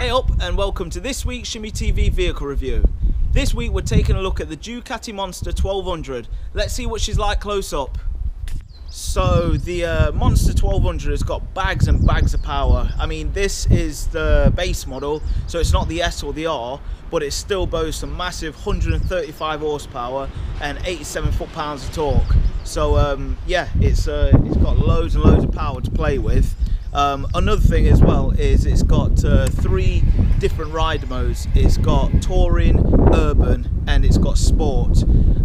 Hey up and welcome to this week's Shimmy TV vehicle review. This week we're taking a look at the Ducati Monster 1200. Let's see what she's like close up. So the Monster 1200 has got bags and bags of power. I mean, this is the base model, so it's not the S or the R, but it still boasts a massive 135 horsepower and 87 foot-pounds of torque. So yeah, it's got loads and loads of power to play with. Another thing as well is it's got 3 different rider modes. It's got touring, urban, and it's got sport.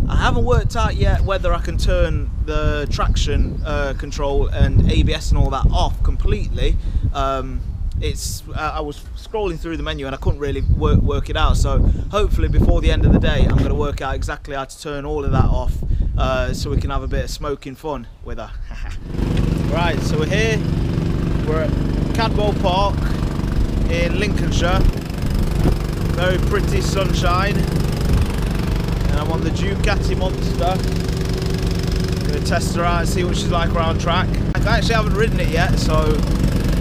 I haven't worked out yet whether I can turn the traction control and ABS and all that off completely. I was scrolling through the menu and I couldn't really work it out, so hopefully before the end of the day I'm going to work out exactly how to turn all of that off, so we can have a bit of smoking fun with her. Right, so we're here. We're at Cadwell Park in Lincolnshire. Very pretty sunshine. And I'm on the Ducati Monster. Gonna test her out and see what she's like around track. I actually haven't ridden it yet, so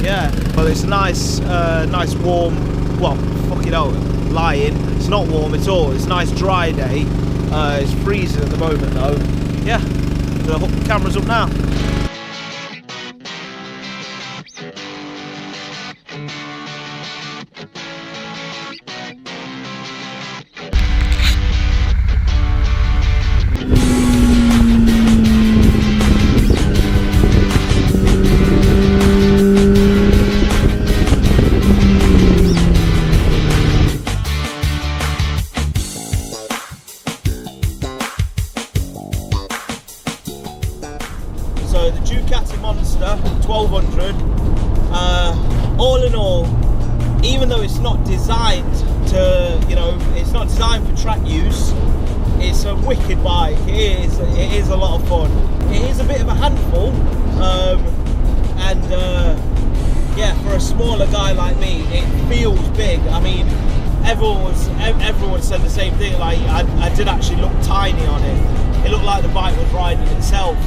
yeah. But it's a nice, nice warm, well, fuck it out, lying. It's not warm at all. It's a nice dry day. It's freezing at the moment though. Yeah, gonna hook the cameras up now. So the Ducati Monster 1200, all in all, even though it's not designed to, it's not designed for track use, it's a wicked bike. It is a lot of fun. It is a bit of a handful, yeah, for a smaller guy like me, it feels big. I mean, everyone said the same thing. Like I did actually look tiny on it. It looked like the bike was riding itself.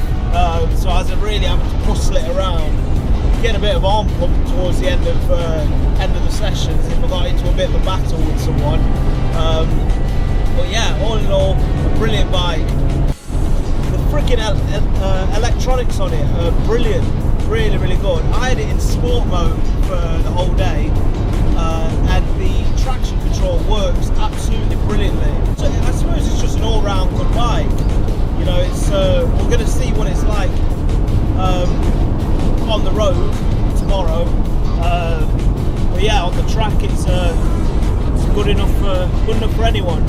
So I was really having to muscle it around, getting a bit of arm pump towards the end of the sessions if I got into a bit of a battle with someone. But yeah, all in all, a brilliant bike. The freaking electronics on it are brilliant, really, really good. I had it in sport mode for the whole day, and the traction control works absolutely brilliantly. So I suppose it's just an all-round good bike. We're going to see what it's like on the road tomorrow. But yeah, on the track, it's good enough for anyone.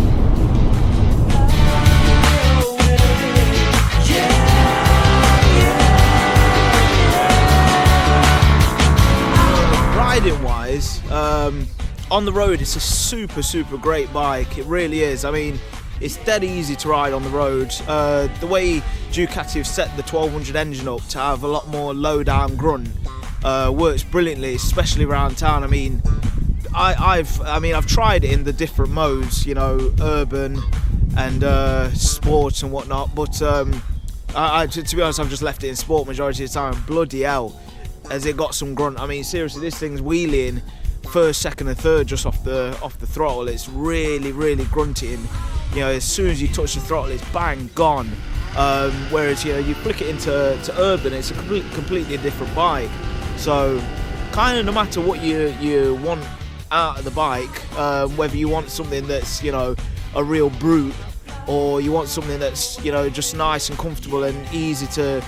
Riding wise, on the road, it's a super great bike. It really is. I mean, it's dead easy to ride on the road. The way Ducati have set the 1200 engine up to have a lot more low down grunt works brilliantly, especially around town. I mean, I've tried it in the different modes, urban and sports and whatnot. But to be honest, I've just left it in sport majority of the time. Bloody hell, has it got some grunt? I mean, seriously, this thing's wheeling first, second, and third just off the throttle. It's really grunting. As soon as you touch the throttle, it's bang gone. Whereas you flick it into urban, it's a completely different bike. So kind of no matter what you want out of the bike, whether you want something that's a real brute, or you want something that's just nice and comfortable and easy to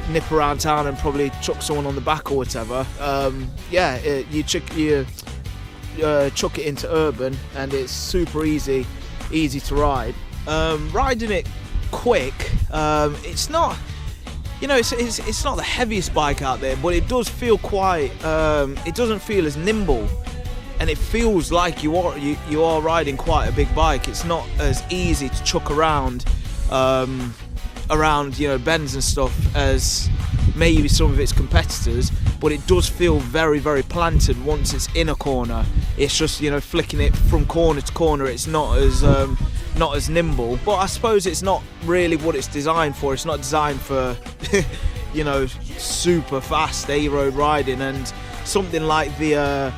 nip around town and probably chuck someone on the back or whatever. Yeah, you chuck it into urban and it's super easy to ride. Riding it quick, it's not, it's not the heaviest bike out there, but it does feel quite, it doesn't feel as nimble, and it feels like you are riding quite a big bike. It's not as easy to chuck around bends and stuff as maybe some of its competitors, but it does feel very planted once it's in a corner. It's just flicking it from corner to corner. It's not as nimble, but I suppose it's not really what it's designed for. It's not designed for super fast A-road riding, and something like the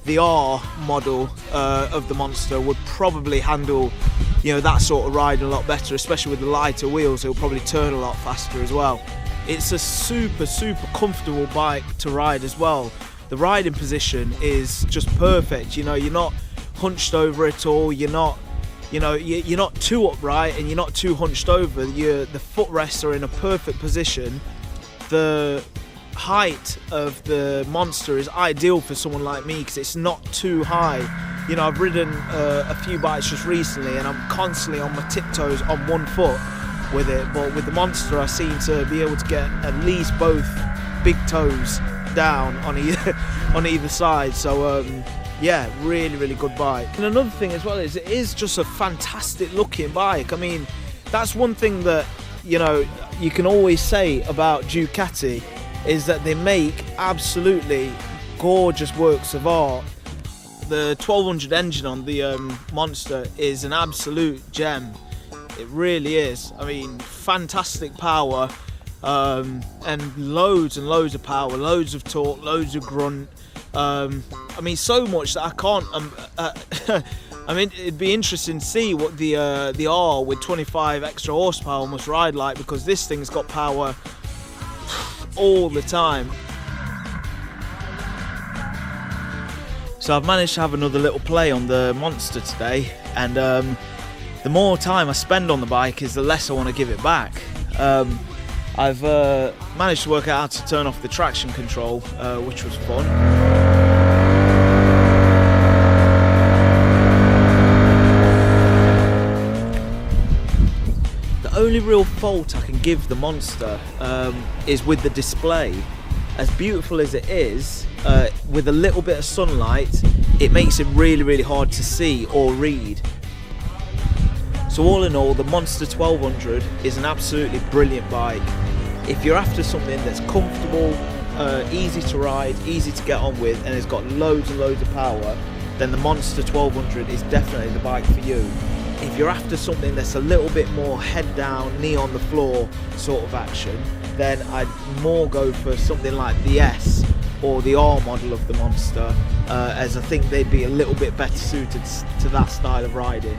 the R model of the Monster would probably handle, you know, that sort of ride a lot better, especially with the lighter wheels. It'll probably turn a lot faster as well. It's a super comfortable bike to ride as well. The riding position is just perfect. You know, you're not hunched over at all. You're not, you know, you're not too upright and you're not too hunched over. The footrests are in a perfect position. The height of the Monster is ideal for someone like me because it's not too high. You know, I've ridden a few bikes just recently and I'm constantly on my tiptoes on one foot with it, but with the Monster I seem to be able to get at least both big toes down on either side. So yeah, really good bike. And another thing as well is it is just a fantastic looking bike. I mean, that's one thing that, you know, you can always say about Ducati, is that they make absolutely gorgeous works of art. The 1200 engine on the Monster is an absolute gem. It really is. I mean, fantastic power, and loads of power, loads of torque, loads of grunt. I mean, so much that I can't. I mean, it'd be interesting to see what the R with 25 extra horsepower must ride like, because this thing's got power all the time. So I've managed to have another little play on the Monster today, and the more time I spend on the bike is the less I want to give it back. I've managed to work out how to turn off the traction control, which was fun. The only real fault I can give the Monster is with the display. As beautiful as it is, with a little bit of sunlight, it makes it really hard to see or read. So all in all, the Monster 1200 is an absolutely brilliant bike. If you're after something that's comfortable, easy to ride, easy to get on with, and it's got loads and loads of power, then the Monster 1200 is definitely the bike for you. If you're after something that's a little bit more head down, knee on the floor sort of action, then I'd more go for something like the S or the R model of the Monster, as I think they'd be a little bit better suited to that style of riding.